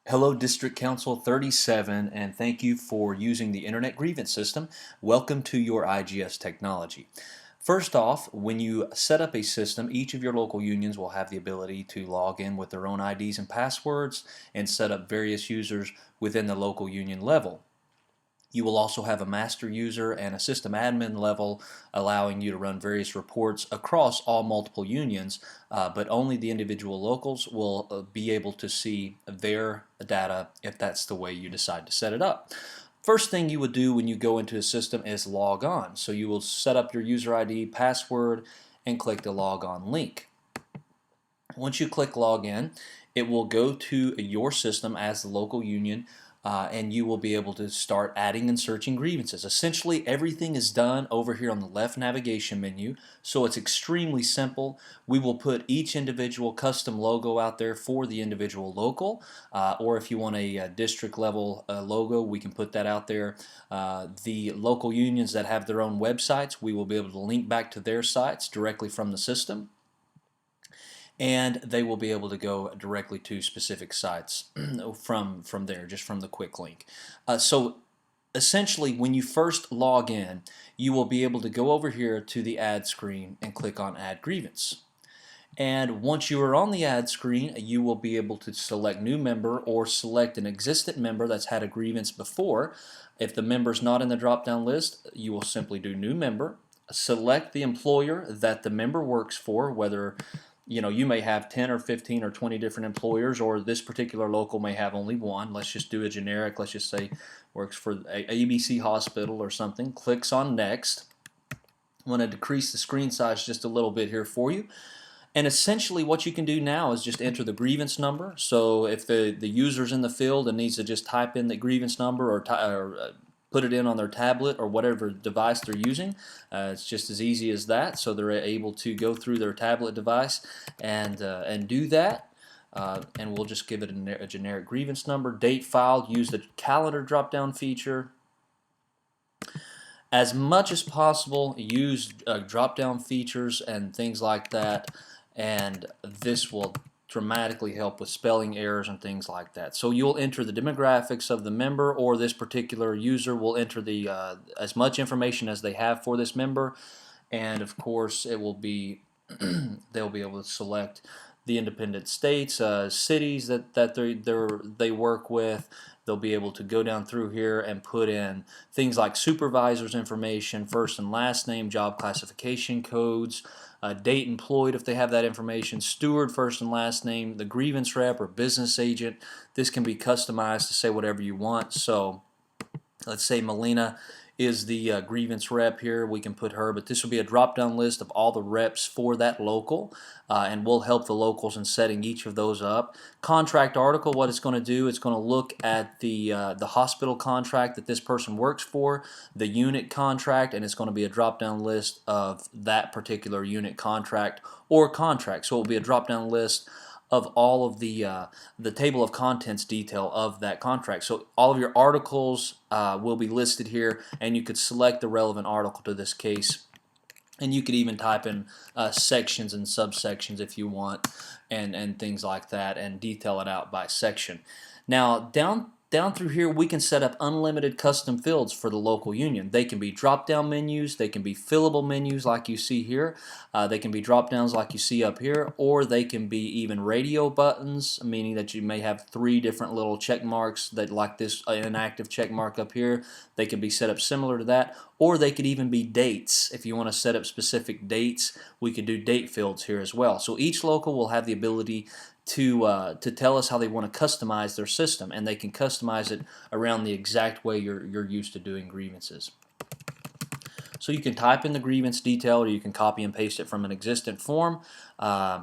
Hello, District Council 37, and thank you for using the Internet Grievance System. Welcome to your IGS technology. First off, when you set up a system, each of your local unions will have the ability to log in with their own IDs and passwords and set up various users within the local union level. You will also have a master user and a system admin level allowing you to run various reports across all multiple unions, but only the individual locals will be able to see their data if that's the way you decide to set it up. First thing you would do when you go into a system is log on. So you will set up your user ID, password, and click the log on link. Once you click login, it will go to your system as the local union, and you will be able to start adding and searching grievances. Essentially, everything is done over here on the left navigation menu, so it's extremely simple. We will put each individual custom logo out there for the individual local, or if you want a district level logo, we can put that out there. The local unions that have their own websites, we will be able to link back to their sites directly from the system, and they will be able to go directly to specific sites from there, just from the quick link. So essentially, when you first log in, you will be able to go over here to the ad screen and click on Add Grievance. And once you are on the ad screen, you will be able to select new member or select an existing member that's had a grievance before. If the member's not in the drop-down list, you will simply do new member, select the employer that the member works for, whether you may have 10 or 15 or 20 different employers, or this particular local may have only one. Let's just do a generic. Let's just say works for ABC Hospital or something. Clicks on Next. I'm going to decrease the screen size just a little bit here for you. And essentially what you can do now is just enter the grievance number. So if the user's in the field and needs to just type in the grievance number or put it in on their tablet or whatever device they're using. It's just as easy as that, so they're able to go through their tablet device and do that. And we'll just give it a generic grievance number. Date filed, use the calendar drop-down feature. As much as possible, use drop-down features and things like that, and this will dramatically help with spelling errors and things like that. So you'll enter the demographics of the member, or this particular user will enter the as much information as they have for this member, and of course it will be they'll be able to select the independent states, cities that they work with. They'll be able to go down through here and put in things like supervisor's information, first and last name, job classification codes, date employed if they have that information, steward first and last name, the grievance rep or business agent. This can be customized to say whatever you want. So let's say Melina is the grievance rep here. We can put her, but this will be a drop-down list of all the reps for that local, and we'll help the locals in setting each of those up. Contract article, what it's going to do, it's going to look at the hospital contract that this person works for, the unit contract, and it's going to be a drop-down list of that particular unit contract or contract. So it will be a drop-down list of all of the table of contents detail of that contract. So all of your articles will be listed here, and you could select the relevant article to this case. And you could even type in sections and subsections if you want, and things like that, and detail it out by section. Now down through here, we can set up unlimited custom fields for the local union. They can be drop-down menus, they can be fillable menus like you see here, they can be drop-downs like you see up here, or they can be even radio buttons, meaning that you may have 3 different little check marks that, like this inactive check mark up here, they can be set up similar to that, or they could even be dates. If you want to set up specific dates, we could do date fields here as well. So each local will have the ability to tell us how they want to customize their system, and they can customize it around the exact way you're used to doing grievances. So you can type in the grievance detail, or you can copy and paste it from an existing form.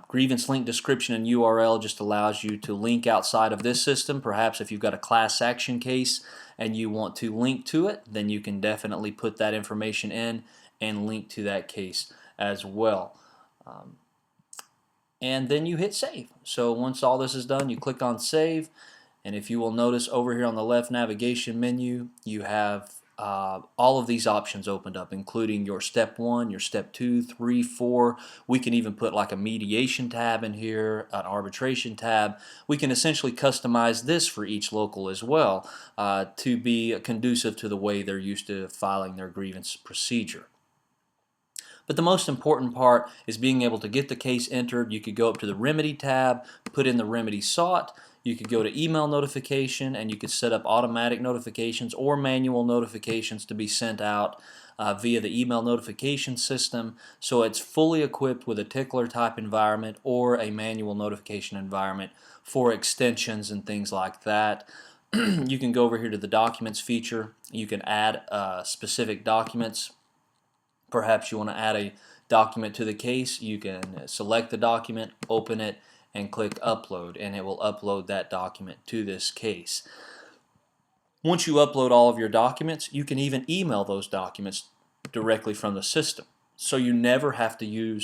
Grievance link description and URL just allows you to link outside of this system. Perhaps if you've got a class action case and you want to link to it, then you can definitely put that information in and link to that case as well. And then you hit save. So once all this is done, you click on save, and if you will notice over here on the left navigation menu, you have all of these options opened up, including your step 1, your step 2, 3, 4. We can even put like a mediation tab in here, an arbitration tab. We can essentially customize this for each local as well to be conducive to the way they're used to filing their grievance procedure. But the most important part is being able to get the case entered. You could go up to the remedy tab, put in the remedy sought. You could go to email notification, and you could set up automatic notifications or manual notifications to be sent out via the email notification system. So it's fully equipped with a tickler type environment or a manual notification environment for extensions and things like that. You can go over here to the documents feature. You can add specific documents. Perhaps you want to add a document to the case. You can select the document, open it, and click upload, and it will upload that document to this case. Once you upload all of your documents, you can even email those documents directly from the system. So you never have to leave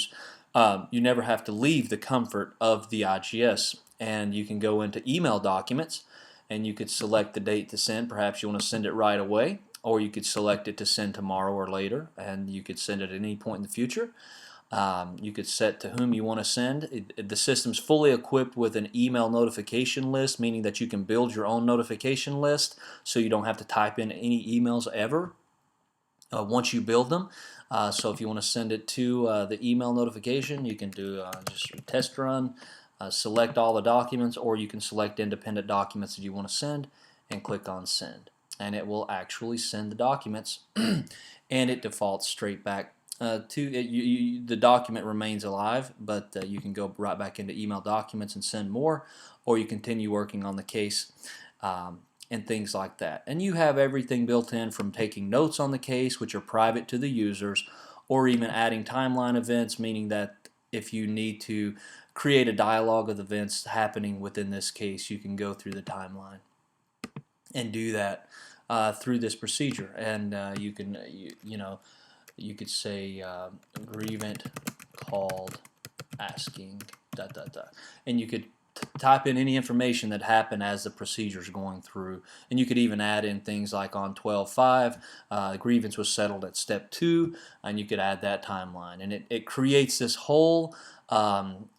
the comfort of the IGS. And you can go into email documents, and you could select the date to send. Perhaps you want to send it right away, or you could select it to send tomorrow or later, and you could send it at any point in the future. You could set to whom you want to send. The system's fully equipped with an email notification list, meaning that you can build your own notification list so you don't have to type in any emails ever once you build them. So if you want to send it to the email notification, you can do just a test run, select all the documents, or you can select independent documents that you want to send and click on send. And it will actually send the documents and it defaults straight back the document remains alive, but you can go right back into email documents and send more, or you continue working on the case and things like that. And you have everything built in, from taking notes on the case, which are private to the users, or even adding timeline events, meaning that if you need to create a dialogue of events happening within this case, you can go through the timeline and do that through this procedure. And you can, you could say grievant called asking ... and you could type in any information that happened as the procedure is going through. And you could even add in things like on 12/5, grievance was settled at step 2, and you could add that timeline. And it creates this whole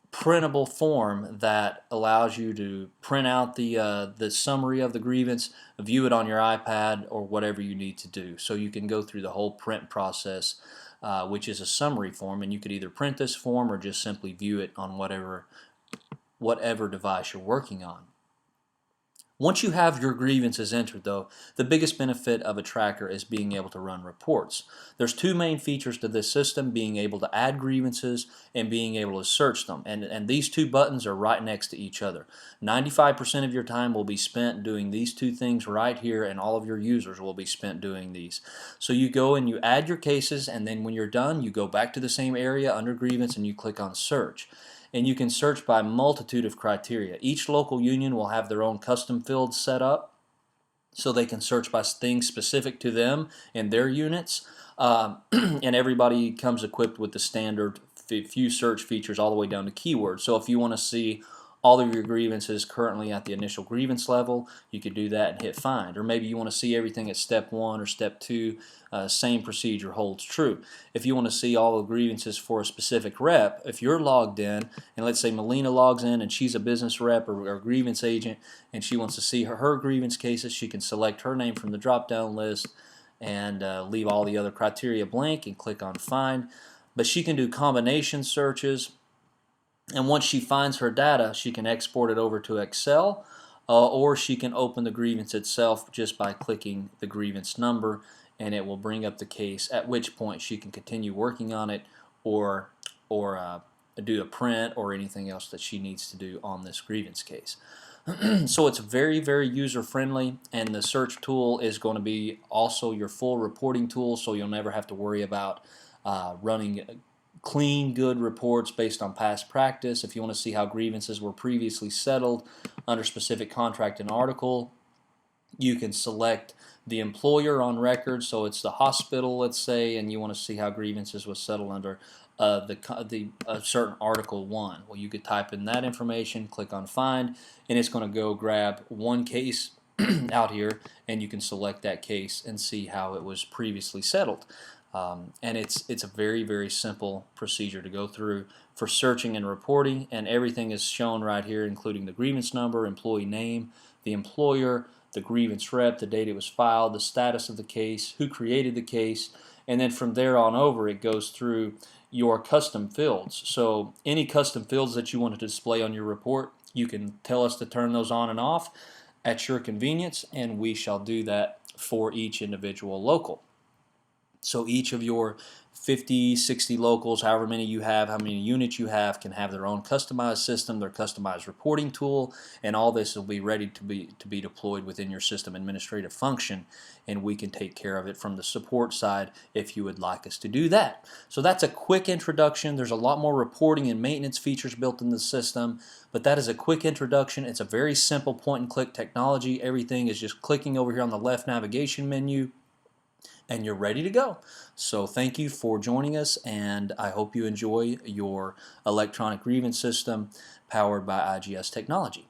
printable form that allows you to print out the summary of the grievance, view it on your iPad, or whatever you need to do. So you can go through the whole print process, which is a summary form, and you could either print this form or just simply view it on whatever device you're working on. Once you have your grievances entered, though, the biggest benefit of a tracker is being able to run reports. There's two main features to this system: being able to add grievances and being able to search them. And these two buttons are right next to each other. 95% of your time will be spent doing these two things right here, and all of your users will be spent doing these. So you go and you add your cases, and then when you're done, you go back to the same area under grievance and you click on search. And you can search by a multitude of criteria. Each local union will have their own custom fields set up, so they can search by things specific to them and their units. And everybody comes equipped with the standard few search features all the way down to keywords. So if you want to see all of your grievances currently at the initial grievance level, you could do that and hit find. Or maybe you want to see everything at step 1 or step 2, same procedure holds true. If you want to see all the grievances for a specific rep, if you're logged in, and let's say Melina logs in and she's a business rep or a grievance agent, and she wants to see her grievance cases, she can select her name from the drop-down list and leave all the other criteria blank and click on find. But she can do combination searches. And once she finds her data, she can export it over to Excel, or she can open the grievance itself just by clicking the grievance number, and it will bring up the case, at which point she can continue working on it, or do a print or anything else that she needs to do on this grievance case. So it's very, very user-friendly, and the search tool is going to be also your full reporting tool, so you'll never have to worry about running clean, good reports based on past practice. If you want to see how grievances were previously settled under specific contract and article, you can select the employer on record, so it's the hospital, let's say, and you want to see how grievances was settled under the certain Article 1. Well, you could type in that information, click on find, and it's going to go grab one case out here, and you can select that case and see how it was previously settled. And it's a very simple procedure to go through for searching and reporting, and everything is shown right here, including the grievance number, employee name, the employer, the grievance rep, the date it was filed, the status of the case, who created the case, and then from there on over it goes through your custom fields. So any custom fields that you want to display on your report, you can tell us to turn those on and off at your convenience, and we shall do that for each individual local. So each of your 50, 60 locals, however many you have, how many units you have, can have their own customized system, their customized reporting tool, and all this will be ready to be deployed within your system administrative function, and we can take care of it from the support side if you would like us to do that. So that's a quick introduction. There's a lot more reporting and maintenance features built in the system, but that is a quick introduction. It's a very simple point-and-click technology. Everything is just clicking over here on the left navigation menu, and you're ready to go. So thank you for joining us, and I hope you enjoy your electronic grievance system powered by IGS technology.